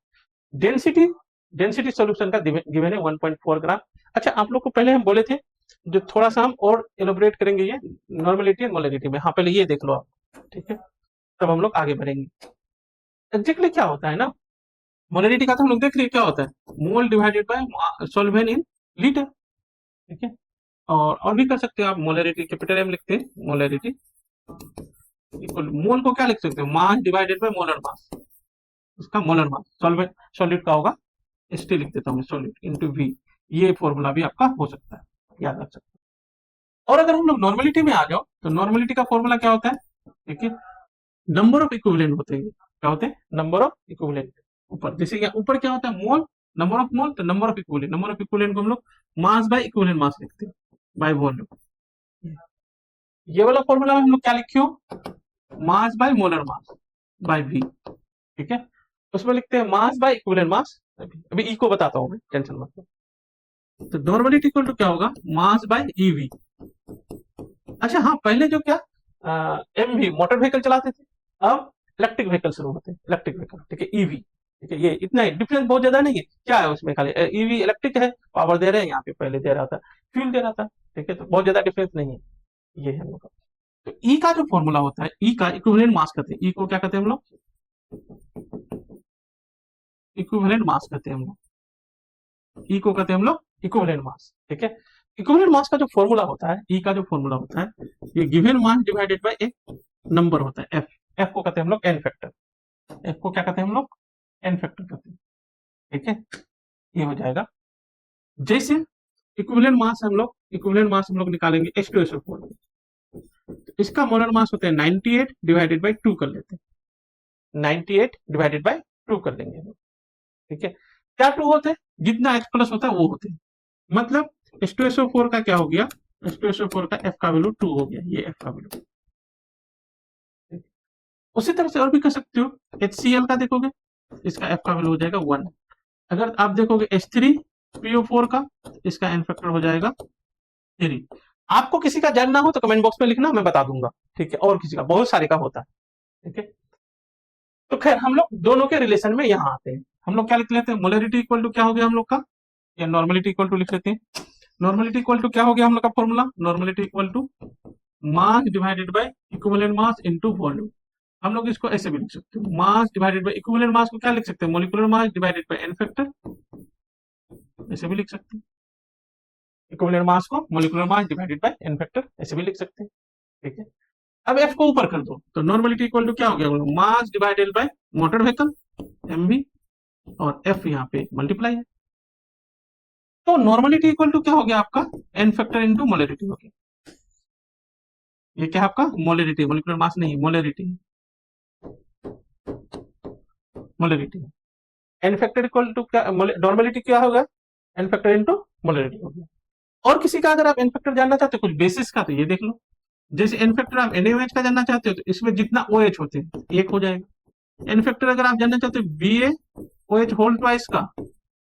डेंसिटी, डेंसिटी सॉल्यूशन का गिवन है 1.4 ग्राम। अच्छा आप लोग को पहले हम बोले थे जो थोड़ा सा हम और एलोबरेट करेंगे ये नॉर्मलिटी एंड मोलरिटी में, हाँ पहले ये देख लो आप। ठीक है, तब हम लोग आगे बढ़ेंगे। एग्जैक्टली क्या होता है ना, मोलरिटी का तो हम लोग देख रहे हैं क्या होता है, mole divided bye solvent in litre. ठीक है, और भी कर सकते हो आप, मोलरिटी कैपिटल एम लिखते हैं, मोलरिटी इक्वल, मोल को क्या लिख सकते हो, मास डिवाइडेड बाय मोलर मास, उसका मोलर मास, सॉल्वेंट सॉलिड का होगा एस टी लिख देता हूँ सॉलिड इंटू वी। ये फॉर्मूला भी आपका हो सकता है, याद रख सकते हैं। और अगर हम लोग नॉर्मलिटी में आ जाओ तो नॉर्मलिटी का फॉर्मूला क्या होता है, देखिए नंबर ऑफ इक्विवेलेंट होते हैं, क्या होते हैं, नंबर ऑफ इक्विवेलेंट। ऊपर जैसे क्या, ऊपर क्या होता है मोल, नंबर ऑफ मोल, तो number of equivalent, number of equivalent को हम लोग मास बाय इक्विवेलेंट मास लिखते हैं, बाय वॉल्यूम। ये वाला फॉर्मूला में हम लोग क्या लिखे हो, mass by molar mass by V. ठीक है, उसमें लिखते हैं मास बाय इक्विवेलेंट मास। अभी ई को बताता हूं मैं, टेंशन मत लो। तो नॉर्मलिटी इक्वल टू क्या होगा, मास बाय ईवी। अच्छा हाँ, पहले जो क्या एमवी मोटर व्हीकल चलाते थे, अब इलेक्ट्रिक व्हीकल शुरू होते हैं, इलेक्ट्रिक व्हीकल। ठीक है, ईवी। ठीक है, ये इतना ही डिफरेंस, बहुत ज्यादा नहीं है। क्या है उसमें, खाली ईवी इलेक्ट्रिक है, पावर दे रहे हैं, यहाँ पे पहले दे रहा था फ्यूल दे रहा था। ठीक है, तो बहुत ज्यादा डिफरेंस नहीं है, ये है हम लोग का। तो ई का जो फॉर्मूला होता है, ई का इक्विवेलेंट मास कहते हैं, ई को क्या कहते हैं हम लोग, इक्विवेलेंट मास कहते हैं हम लोग, ई को कहते हैं हम लोग इक्विवेलेंट मास। ठीक है, इक्विवेलेंट मास का जो फॉर्मूला होता है, ई का जो फॉर्मूला होता है, ये गिवन मास डिवाइडेड बाय एक नंबर होता है एफ, एफ को कहते हैं हम लोग एन फैक्टर, एफ को क्या कहते हैं हम लोग, एन फैक्टर कहते हैं। ठीक है, ये हो जाएगा। जैसे इक्विवेलेंट मास हम लोग निकालेंगे H2SO4 में, तो इसका मोलर मास होता है 98 डिवाइडेड बाय 2 कर लेते हैं, 98 डिवाइडेड बाय 2 कर लेंगे। ठीक है, क्या 2 होते हैं, जितना H प्लस होता है वो होते हैं, मतलब H2SO4 का क्या हो गया, H2SO4 का F का वैल्यू 2 हो गया, ये F का वैल्यू। उसी तरह से और भी कर सकते हो, HCl का देखोगे इसका F का वैल्यू हो जाएगा 1। अगर आप देखोगे H3PO4 का, इसका एन फैक्टर हो जाएगा 3। आपको किसी का जानना हो तो कमेंट बॉक्स में लिखना, मैं बता दूंगा। ठीक है, और किसी का, बहुत सारे का होता है। ठीक है, तो खैर हम लोग दोनों के रिलेशन में यहाँ आते हैं। हम लोग क्या लिख लेते हैं, मोलरिटी इक्वल टू क्या हो गया हम लोग का, या नॉर्मलिटी इक्वल टू लिख लेते हैं। नॉर्मलिटी इक्वल टू क्या हो गया हम लोग का formula, normality equal to mass divided by equivalent mass into volume. हम लोग इसको ऐसे भी लिख सकते हैं, mass divided by equivalent mass को क्या लिख सकते हैं, molecular mass divided by N factor ऐसे भी लिख सकते हैं। इक्विवेलेंट मास को molecular mass divided by N factor ऐसे भी लिख सकते हैं। ठीक है, अब एफ को ऊपर कर दो तो नॉर्मलिटी इक्वल टू क्या हो गया, mass divided by motor vehicle MV, और एफ यहाँ पे मल्टीप्लाई है। तो नॉर्मलिटी इक्वल टू क्या हो गया आपका, एन फैक्टर इंटू मोलरिटी हो गया। ये क्या है आपका, मोलरिटी, मोलिकुलर मास नहीं, molarity, molarity. N factor equal to क्या, नॉर्मलिटी क्या होगा, एन फैक्टर इंटू मोलरिटी हो गया। और किसी का अगर आप एन फैक्टर जानना चाहते हो कुछ बेसिस का, तो ये देख लो, जैसे एन फैक्टर आप NaOH का जानना चाहते हो तो इसमें जितना OH होते हैं एक हो जाएगा। एन फैक्टर अगर आप जानना चाहते हो BaOH होल ट्वाइस का,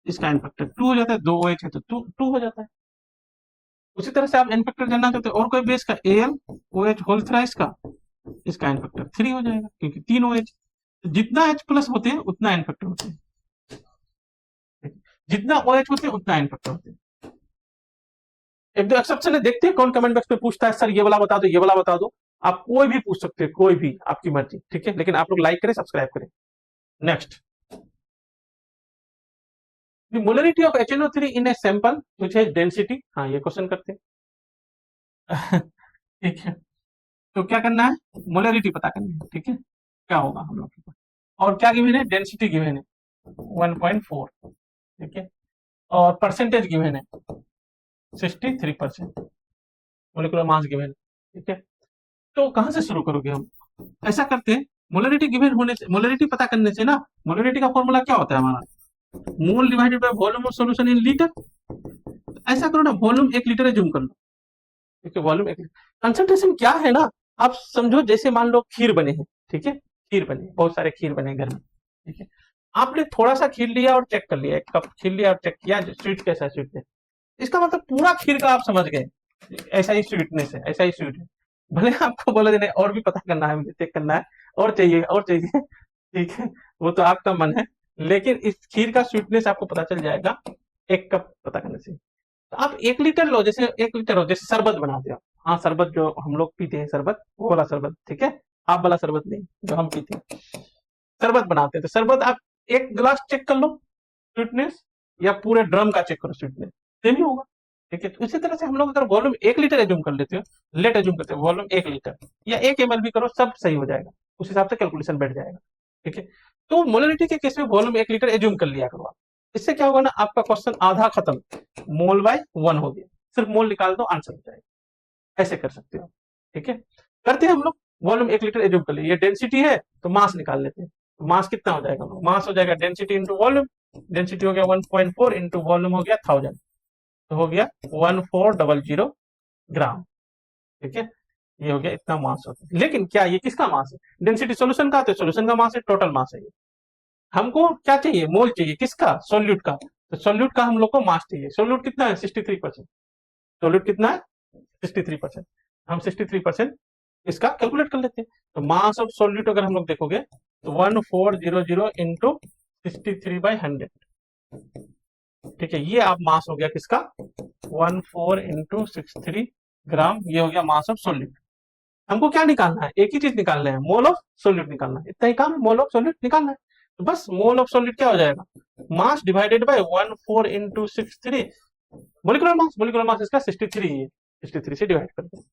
इसका एन फैक्टर 2 हो जाता है, 2 OH है तो 2 हो जाता है। उसी तरह से आप एन फैक्टर जानना चाहते हो और कोई बेस का AlOH होल थ्राइस का, इसका एन फैक्टर 3 हो जाएगा, क्योंकि 3 OH, जितना H प्लस होते हैं उतना एन फैक्टर होते हैं, जितना OH होते हैं उतना एन फैक्टर होते हैं। एक दो एक्सेप्शन है, देखते हैं कौन कमेंट बॉक्स में पूछता है सर ये वाला बता दो, ये वाला बता दो। आप कोई भी पूछ सकते हैं, कोई भी, आपकी मर्जी, ठीक है, लेकिन आप लोग लाइक करें, सब्सक्राइब करें। Next, the molarity of HNO3 in a sample which has density, हाँ ये क्वेश्चन करते हैं। ठीक है, तो क्या करना है, मोलरिटी पता करनी है, ठीक है, क्या होगा हम लोग के पास, और क्या गिवन है, डेंसिटी गिवन है 1.4, ठीक है, और परसेंटेज गिवन है 63%, मोलिकुलर मास गिवन है, ठीक है। तो कहां से शुरू करोगे हम, ऐसा करते हैं, मोलरिटी गिवन होने से, मोलरिटी पता करने से ना, मोलरिटी का फॉर्मूला क्या होता है हमारा, मोल divided by volume of solution in litre. ऐसा करो ना, वॉल्यूम 1 लीटर एज्यूम कर लो, ठीक है, वॉल्यूम 1 लीटर। कंसंट्रेशन क्या है ना, आप समझो जैसे मान लो खीर बने हैं, ठीक है, खीर बने, बहुत सारे खीर बने घर में, ठीक है, आपने थोड़ा सा खीर लिया और चेक कर लिया, 1 कप खीर लिया और चेक किया स्वीट कैसा है, स्वीट है, इसका मतलब पूरा खीर का आप समझ गए, ऐसा ही स्वीटनेस है, ऐसा ही स्वीट है। भले आपको बोले देने और भी पता करना है, मुझे चेक करना है, और चाहिए और चाहिए, ठीक है, वो तो आपका मन है, लेकिन इस खीर का स्वीटनेस आपको पता चल जाएगा 1 कप पता करने से। तो आप 1 लीटर लो, जैसे 1 लीटर हो, जैसे शरबत बनाते हो, हाँ शरबत जो हम लोग पीते हैं, शरबत वो वाला शरबत, ठीक है, आप वाला शरबत नहीं जो हम पीते हैं, शरबत बनाते हैं, तो शरबत आप 1 गिलास चेक कर लो स्वीटनेस, या पूरे ड्रम का चेक करो स्वीटनेस, सेम ही होगा, ठीक है। तो इसी तरह से हम लोग अगर वॉल्यूम 1 लीटर एज्यूम कर लेते हो, लेट एज्यूम करते हैं वॉल्यूम 1 लीटर या 1 ml भी करो, सब सही हो जाएगा, उस हिसाब से कैलकुलेशन बैठ जाएगा, ठीक है। तो मोलरिटी के केस में वॉल्यूम 1 लीटर एज्यूम कर लिया करो आप, इससे क्या होगा ना, आपका क्वेश्चन आधा खत्म, मोल बाय 1 हो गया, सिर्फ मोल निकाल दो आंसर हो जाएगा, ऐसे कर सकते हो, ठीक है। करते हैं हम लोग, वॉल्यूम 1 लीटर एज्यूम कर लिए, ये डेंसिटी है तो मास निकाल लेते हैं, तो मास कितना हो जाएगा, मास हो जाएगा डेंसिटी इंटू वॉल्यूम, डेंसिटी हो गया 1.4 इंटू वॉल्यूम हो गया 1000, तो हो गया 1400 ग्राम, ठीक है, ये हो गया, इतना मास होता है। लेकिन क्या ये किसका मास है, डेंसिटी सोल्यूशन का, तो सोल्यूशन का मास है, टोटल मास है ये। हमको क्या चाहिए, मोल चाहिए, किसका, सोल्यूट का, तो सोल्यूट का हम लोग को मास चाहिए, सोल्यूट कितना है 63%, सोल्यूट कितना है 63%, हम 63% इसका कैलकुलेट कर लेते हैं। तो मास ऑफ सोल्यूट अगर हम लोग देखोगे तो 1400 इंटू 63/100, ठीक है, ये आप मास हो गया किसका, 14 इंटू 63 ग्राम, ये हो गया मास ऑफ सोल्यूट। हमको क्या निकालना है, एक ही चीज निकालना है, मोल ऑफ सोल्यूट निकालना है, इतना ही काम है, मोल ऑफ सोल्यूट निकालना है। तो बस मोल ऑफ सोल्यूट क्या हो जाएगा, मास divided bye 14 into 63, molecular mass, molecular mass इसका 63 ही है, 63 से डिवाइड कर दो,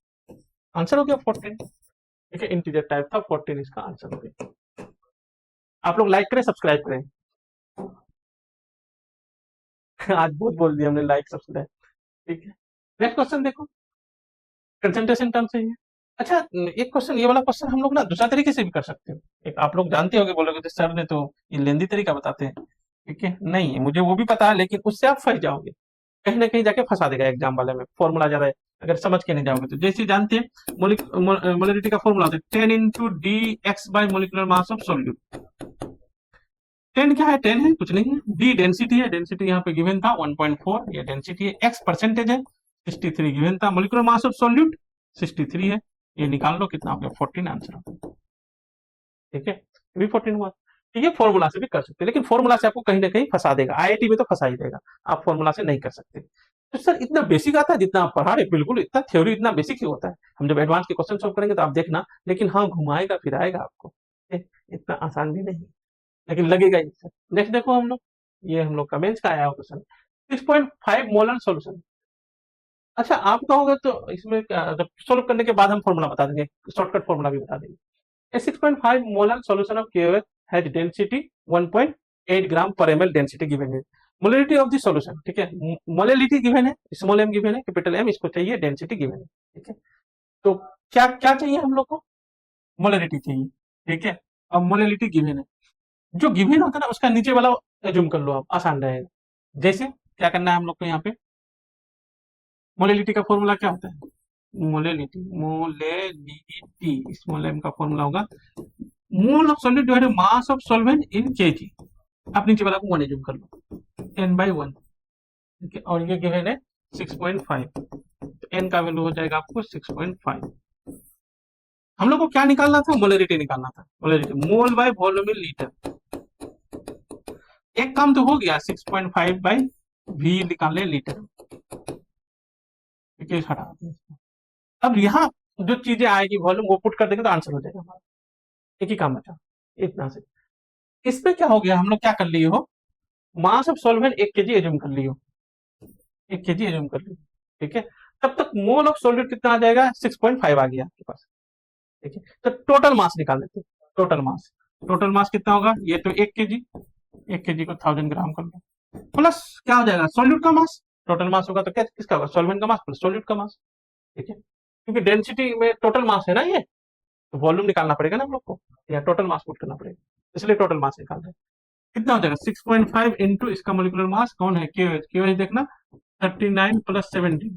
आंसर हो गया 14, ठीक है, इंटीजर टाइप था, 14 इसका आंसर हो गया। आप लोग लाइक करें, सब्सक्राइब करें। आज बहुत बोल दिया हमने, लाइक सब्सक्राइब, ठीक है। नेक्स्ट क्वेश्चन देखो, कंसंट्रेशन टर्म से ही है। अच्छा, एक क्वेश्चन, ये वाला क्वेश्चन हम लोग ना दूसरा तरीके से भी कर सकते हो, एक आप लोग जानते होगे, बोलोगे तो सर ने तो ये लेंदी तरीका बताते हैं, ठीक है, नहीं मुझे वो भी पता है, लेकिन उससे आप फंस जाओगे, कहीं ना कहीं जाके फंसा देगा एग्जाम वाले में, फॉर्मूला ज्यादा है, अगर समझ के नहीं जाओगे तो। जैसे जानते हैं मोलिकुलरिटी का फॉर्मूला होता है 10 into D x by molecular mass of solute. 10 क्या है, 10 है, कुछ नहीं है, डी डेंसिटी है, डेंसिटी यहाँ पे गिवन था 1.4, ये डेंसिटी है, एक्स परसेंटेज है 63 गिवन था, मोलिकुलर मास ऑफ सोल्यूट 63 है, ये निकाल लो कितना हो गया 14 आंसर हो गया, ठीक है, ये भी 14 हुआ। तो ये फॉर्मूला से भी कर सकते हैं, लेकिन फॉर्मूला से आपको कहीं ना कहीं फंसा देगा, आईआईटी में तो फंसा ही देगा, आप फॉर्मूला से नहीं कर सकते। तो सर इतना बेसिक आता है जितना आप पढ़ा रहे, बिल्कुल इतना थ्योरी इतना बेसिक ही होता है, हम जब एडवांस के क्वेश्चन सॉल्व करेंगे तो आप देखना, लेकिन हाँ घुमाएगा फिराएगा आपको, इतना आसान भी नहीं, लेकिन लगेगा ही। नेक्स्ट देखो हम लोग, ये हम लोग का मेंस का आया क्वेश्चन, 6.5 मोलर सॉल्यूशन। अच्छा, आप कहोगे तो इसमें जब सोल्व करने के बाद हम फॉर्मूला बता देंगे, शॉर्टकट फॉर्मूला भी बता देंगे। A 6.5 molar solution of KOH has density 1.8 ग्राम पर ml डेंसिटी गिवन है। मोलरिटी ऑफ द सॉल्यूशन, ठीक है, मोलरिटी गिवन है, स्मॉल एम गिवन है, कैपिटल एम इसको चाहिए, डेंसिटी गिवन है, ठीक है। तो क्या क्या चाहिए हम लोग को? मोलरिटी चाहिए, ठीक है। अब मोलरिटी गिवन है, जो गिवन होता है ना उसका नीचे वाला एज्यूम कर लो आप, आसान रहेगा। जैसे क्या करना है हम लोग को, यहाँ पे मोलरिटी का फॉर्मूला क्या होता है? मोलेलिटी स्मॉल एम का फॉर्मूला होगा mole of solid divided mass of solvent in KG. आप नीचे वाला को 1 एज्यूम कर लो, n/1, ठीक है। और ये गिवन है 6.5, तो n का वैल्यू हो जाएगा आपको 6.5। हम लोग को क्या निकालना था? मोलरिटी निकालना था। Molarity mole bye volume in litre. एक काम तो हो गया, 6.5/V निकाले लीटर, ठीक है। हटा, अब यहाँ जो चीजें आएगी वॉल्यूम वो पुट कर देंगे तो आंसर हो जाएगा हमारा। एक ही काम बचा इतना से। इसमें क्या हो गया, हम लोग क्या कर लिए हो, mass of solvent 1 kg assume कर लियो, 1 kg एज्यूम कर लियो, ठीक है। तब तक मोल ऑफ सॉल्वेंट कितना आ जाएगा? 6.5 आ गया आपके पास, ठीक है। तो टोटल मास निकाल लेते हैं। टोटल मास कितना होगा? ये तो 1 kg, 1 kg को 1000 ग्राम कर लो, प्लस क्या हो जाएगा? सॉल्यूट का मास। टोटल मास होगा तो क्या किसका होगा? सॉल्वेंट का मास प्लस सॉल्यूट का मास, ठीक है। क्योंकि डेंसिटी में टोटल मास है ना ये, तो वॉल्यूम निकालना पड़ेगा ना हम लोग को, या टोटल मास पुट करना पड़ेगा, इसलिए टोटल मास निकाल रहे हैं। कितना हो जाएगा? 6.5 इंटू इसका मोलिकुलर मास कौन है? KOH। KOH देखना 39 प्लस 17,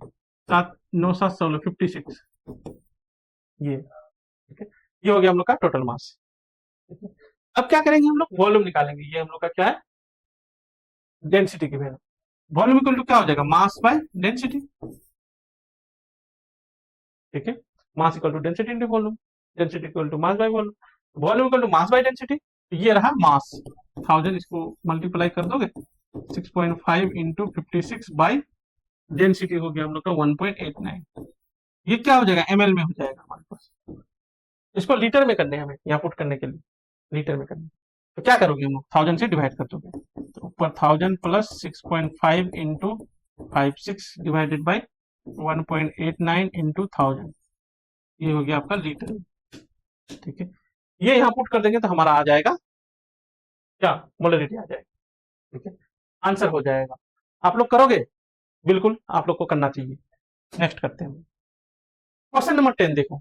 7 9 7 16 56, ये, ठीक है। ये हो गया हम लोग का टोटल मास, ठीक है। अब क्या करेंगे हम लोग? वॉल्यूम निकालेंगे। ये हम लोग का क्या है? डेंसिटी की वैल्यू। वॉल्यूम इक्वल टू क्या हो जाएगा? मास बाय डेंसिटी, ठीक है। Mass equal to density into volume, density equal to mass by volume, volume equal to mass by density. ये रहा मास 1000, इसको मल्टीप्लाई कर दोगे 6.5 इंटू 56 बाई डेंसिटी हो गया हम लोग का 1.89। ये क्या हो जाएगा? ml में हो जाएगा हमारे पास। इसको लीटर में करने हैं हमें, यहाँ पुट करने के लिए लीटर में करने। तो क्या करोगे हम लोग? 1000 से डिवाइड कर दोगे, तो ऊपर 1000 plus 6.5 into 56 divided by 1.89 into 1000, ये हो गया आपका लीटर, ठीक है। ये यहाँ पुट कर देंगे तो हमारा आ जाएगा क्या? मोलरिटी आ जाएगा, ठीक है। आंसर हो जाएगा। आप लोग करोगे? बिल्कुल आप लोग को करना चाहिए। नेक्स्ट करते हैं क्वेश्चन नंबर 10 देखो,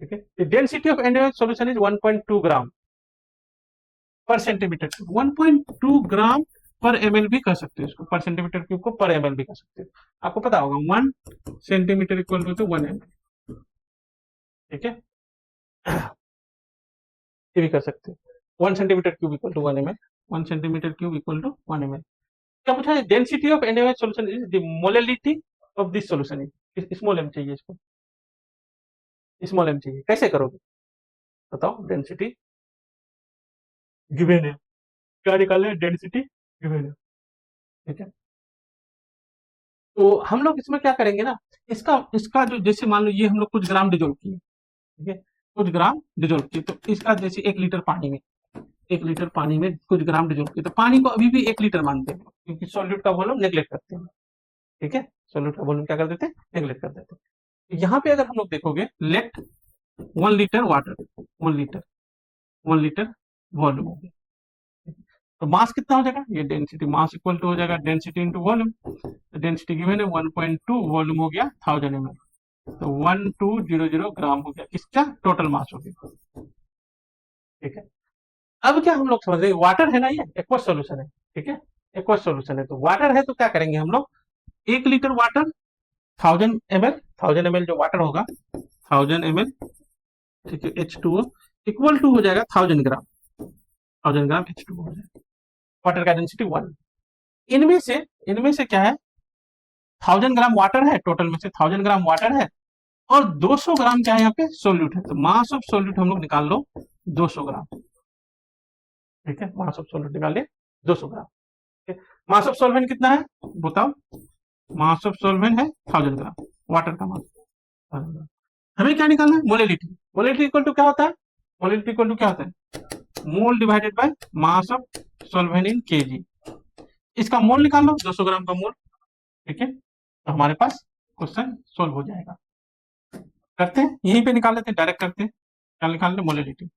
ठीक है। Density of NaOH solution is 1.2 ग्राम पर सेंटीमीटर क्यूब। 1.2 ग्राम पर ml भी कर सकते हो इसको, पर सेंटीमीटर क्यूब को पर ml भी कर सकते हो। आपको पता होगा 1 सेंटीमीटर इक्वल टू 1 ml, ठीक है। ये भी कर सकते हो 1 centimetre cube equal to 1 ml, 1 centimetre cube equal to 1 ml। क्या पूछा है? Density of NaOH solution is the molarity of this solution is. Small M चाहिए इसको, स्मॉल एम चाहिए। कैसे करोगे बताओ? डेंसिटी गिवन है, क्या निकालना है? डेंसिटी गिवन है, ठीक है। तो हम लोग इसमें क्या करेंगे ना, इसका इसका जो, जैसे मान लो ये हम लोग कुछ ग्राम डिजोल्व किए, ठीक है, कुछ ग्राम डिजोल्व किए, तो इसका जैसे 1 लीटर पानी में, 1 लीटर पानी में कुछ ग्राम डिजोल्व किए, तो पानी को अभी भी 1 लीटर मानते हैं क्योंकि सॉल्यूट का वॉल्यूम नेग्लेक्ट करते हैं, ठीक है। सॉल्यूट का वॉल्यूम क्या कर देते हैं? नेग्लेक्ट कर देते हैं। यहाँ पे अगर हम लोग देखोगे, let 1 litre water, 1 litre volume हो गया, तो मास कितना हो जाएगा? ये डेंसिटी, मास इक्वल टू हो जाएगा density into volume. Density given है 1.2, वॉल्यूम हो गया 1000 ml, तो 1200 ग्राम हो गया, इसका टोटल मास हो गया, ठीक है। अब क्या हम लोग समझ रहे हैं? वाटर है ना, ये एक्वस सॉल्यूशन है, ठीक है। एक्वस सॉल्यूशन है तो वाटर है, तो क्या करेंगे हम लोग? 1 लीटर वाटर 1000 ml, 1000 ml जो वाटर होगा 1000 ml, ठीक है, H2O इक्वल टू हो जाएगा 1000 ग्राम, 1000 ग्राम H2O हो जाएगा। वाटर का डेंसिटी 1। इनमें से क्या है? 1000 ग्राम वाटर है, टोटल में से 1000 ग्राम वाटर है, और 200 ग्राम क्या है? यहाँ पे सोल्यूट है, तो मास ऑफ सोल्यूट हम लोग निकाल लो 200 ग्राम, ठीक है। मास ऑफ सोल्यूट निकाल ले 200 ग्राम, ठीक है। मास ऑफ सोल्वेंट कितना है बताओ? मास ऑफ सोल्वेंट है 1000 ग्राम, वाटर का मास। हमें क्या निकालना है? मोलरिटी। मोलरिटी इक्वल टू क्या होता है? मोलरिटी इक्वल टू क्या होता है? Mole divided by mass of सोल्वेंट in KG. इसका मोल निकाल लो, 200 ग्राम का मोल, ठीक है, तो हमारे पास क्वेश्चन सोल्व हो जाएगा। करते हैं, यहीं पे निकाल लेते हैं, डायरेक्ट करते हैं। क्या निकाल लें, मोलिलिटी।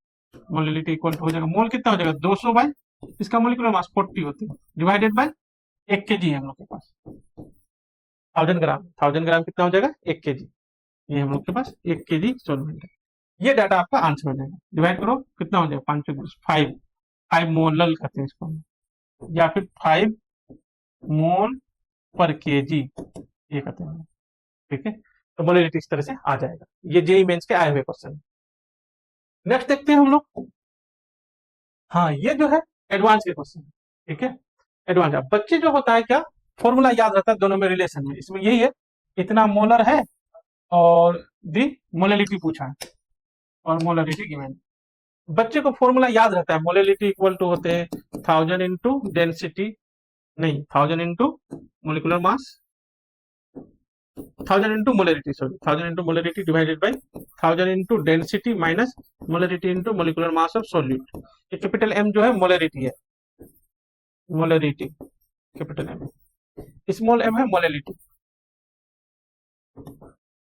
मोलिलिटी इक्वल हो जाएगा, मोल कितना हो जाएगा 200 बाई इसका मोलिकुलर मास 40 होती है डिवाइडेड बाय 1 kg है हम लोग के पास, 1000 ग्राम कितना हो जाएगा 1 kg। ये हम लोग के पास 1 kg सॉल्वेंट है। ये डाटा आपका आंसर हो जाएगा। डिवाइड करो, कितना हो जाएगा 5 5 मोलल कहते हैं इसको, या फिर 5 मोल पर केजी ये कहते हैं। ठीक है, तो मोलिलिटी इस तरह से आ जाएगा। ये जेईई मेंस के आए हुए क्वेश्चन। नेक्स्ट देखते हैं हम लोग। हाँ, ये जो है एडवांस के क्वेश्चन। ठीक है, एडवांस बच्चे जो होता है क्या, फॉर्मूला याद रहता है दोनों में रिलेशन में, इसमें यही है, इतना मोलर है और दी मोलिलिटी पूछा है और मोलरिटी गिवन। बच्चे को फॉर्मूला याद रहता है, मोलिलिटी इक्वल टू होते हैं 1000 इंटू डेंसिटी, नहीं 1000 into molecular mass, 1000 into molarity, sorry 1000 into molarity divided by 1000 into density minus molarity into molecular mass of solute. ये कैपिटल एम जो है मोलरिटी है, molarity capital M, small M है molarity,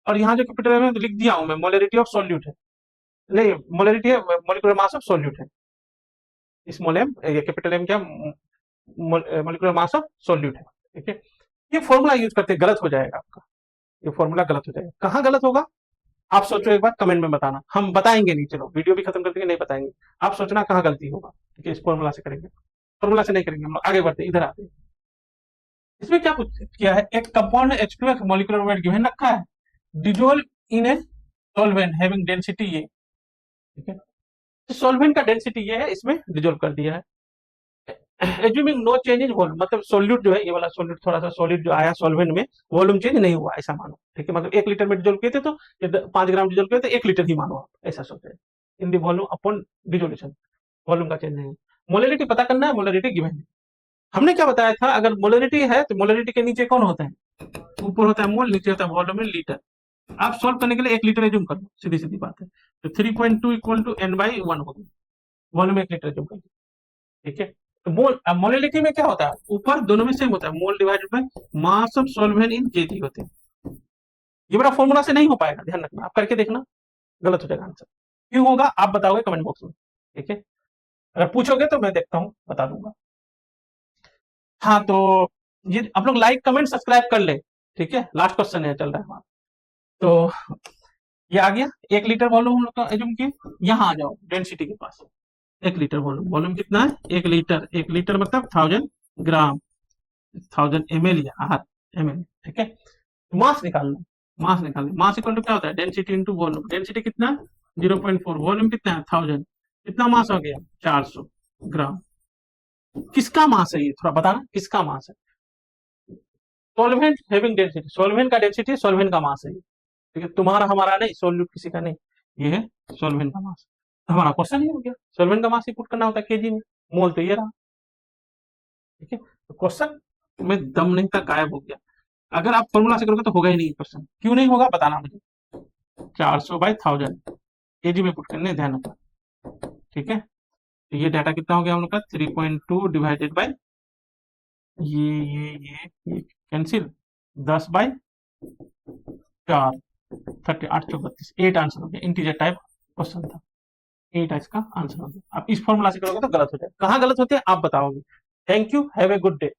और यहाँ जो कैपिटल एम है लिख दिया हूं मैं, मोलरिटी ऑफ सॉल्यूट है, नहीं मोलरिटी है मोलिकुलर मास ऑफ सॉल्यूट है, स्मॉल एम ये कैपिटल एम क्या मोलिकुलर मास ऑफ सॉल्यूट है। ठीक है, ये फॉर्मूला यूज करते गलत हो जाएगा आपका, ये फॉर्मूला गलत हो जाएगा। कहाँ गलत होगा आप सोचो, एक बार कमेंट में बताना, हम बताएंगे नहीं, चलो वीडियो भी खत्म कर देंगे, नहीं बताएंगे, आप सोचना कहाँ गलती होगा। ठीक है, इस फॉर्मूला से करेंगे, फॉर्मूला से नहीं करेंगे, हम आगे बढ़ते इधर आते हैं। इसमें क्या किया है, एक compound H2 molecular weight given रखा है, dissolve in a solvent having density ये। ठीक है, तो सॉल्वेंट का डेंसिटी ये है, इसमें डिजोल्व कर दिया है। Assuming no change in volume, मतलब सोल्यूट जो है, ये वाला सोल्यूट थोड़ा सा सॉलिड जो आया सॉल्वेंट में, वॉल्यूम चेंज नहीं हुआ ऐसा मानो। ठीक है, मतलब 1 लीटर में डिजोल्व किए थे तो 5 ग्राम डिजोल्व किए थे 1 लीटर ही मानो आप, ऐसा सोचे in the volume upon dissolution, volume का चेंज नहीं है। मोलरिटी पता करना है, मोलरिटी गिवन है। हमने क्या बताया था, अगर मोलरिटी है तो मोलरिटी के नीचे कौन होता है, ऊपर होता है मोल, नीचे होता है वॉल्यूम में लीटर। आप सॉल्व करने के लिए 1 लीटर एज्यूम कर लो, सीधी सीधी बात है, तो 3.2 इक्वल टू n/1 होगी, वॉल्यूम 1 लीटर एज्यूम कर लो। ठीक है, तो मोल मोलिलिटी में क्या होता है, ऊपर दोनों में सेम होता है, mole divided by mass of solvent in KG होते हैं। ये बड़ा फॉर्मूला से नहीं हो पाएगा, ध्यान रखना, आप करके देखना, गलत हो जाएगा आंसर। क्यों होगा आप बताओगे कमेंट बॉक्स में। ठीक है, अगर पूछोगे तो मैं देखता हूं, बता दूंगा। हाँ, तो ये आप लोग लाइक कमेंट सब्सक्राइब कर ले। ठीक है, लास्ट क्वेश्चन है, चल रहा है हमारा। तो ये आ गया 1 लीटर वॉल्यूम हम लोग का एज्यूम किए। यहाँ आ जाओ डेंसिटी के पास, 1 लीटर वॉल्यूम, वॉल्यूम कितना है 1 लीटर, 1 लीटर मतलब 1000 ग्राम, 1000 ml या आर ml। ठीक है, मास निकालना, मास इक्वल टू क्या होता है, डेंसिटी इंटू वॉल्यूम, डेंसिटी कितना है 0.4, वॉल्यूम कितना है 1000, कितना मास हो गया 400 ग्राम। किसका मास है ये, थोड़ा बताना किसका मास है, सॉल्वेंट हैविंग डेंसिटी, सॉल्वेंट का डेंसिटी सॉल्वेंट का मास है। ठीक है, तुम्हारा हमारा नहीं, सोल्यूट किसी का नहीं, ये है सॉल्वेंट का मास। हमारा क्वेश्चन ही हो गया, सॉल्वेंट का मास ही पुट करना होता है केजी में, मोल तो ये रहा। ठीक है, तो क्वेश्चन में दम नहीं था, गायब हो गया। अगर आप फॉर्मूला से करोगे तो होगा ही नहीं क्वेश्चन, क्यों नहीं होगा बताना मुझे। 400/1000 केजी में पुट करने, ध्यान रखना। ठीक है, तो ये डाटा कितना हो गया हम लोग का 3.2 डिवाइडेड बाय ये कैंसिल 10/4 3832, 8 आंसर हो गया। इंटीजर टाइप क्वेश्चन था, 8 इसका आंसर हो गया। आप इस फॉर्मूला से करोगे तो गलत हो जाए, कहाँ गलत होते हैं आप बताओगे। Thank you, have a good day.